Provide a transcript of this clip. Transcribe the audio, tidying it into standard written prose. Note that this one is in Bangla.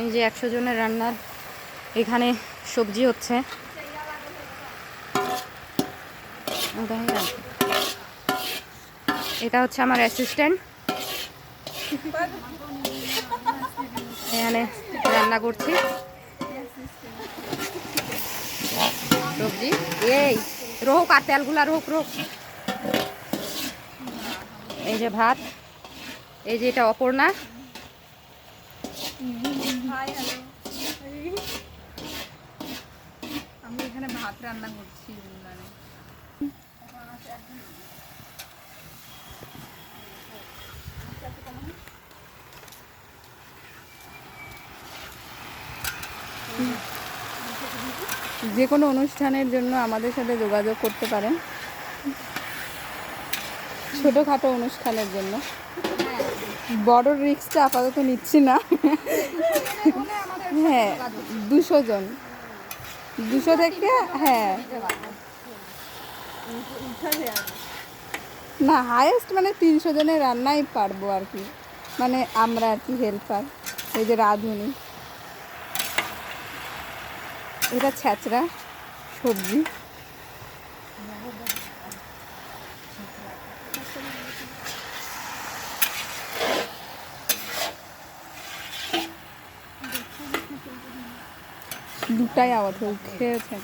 এই যে 100 জনের রান্নার এখানে সবজি হচ্ছে। এটা হচ্ছে আমার অ্যাসিস্ট্যান্ট, এখানে রান্না করছি সবজি। এই রোহক আর তেলগুলা রোহক রোহক। এই যে ভাত, এই যে এটা অপর্ণা। আমি এখানে ভাত রান্না করছি। যে কোনো অনুষ্ঠানের জন্য আমাদের সাথে যোগাযোগ করতে পারেন, ছোটোখাটো অনুষ্ঠানের জন্য। বড় রিস্কটা আপাতত নিচ্ছি না। হ্যাঁ, 200 জন, 200 থেকে, হ্যাঁ না, হায়েস্ট মানে 300 জনের রান্নাই পারবো আর কি, মানে আমরা আর কি হেল্পার। এই যে রাঁধুনি, এটা ছ্যাঁচড়া সবজি। দুটাই আওয়াজ খেয়েছে।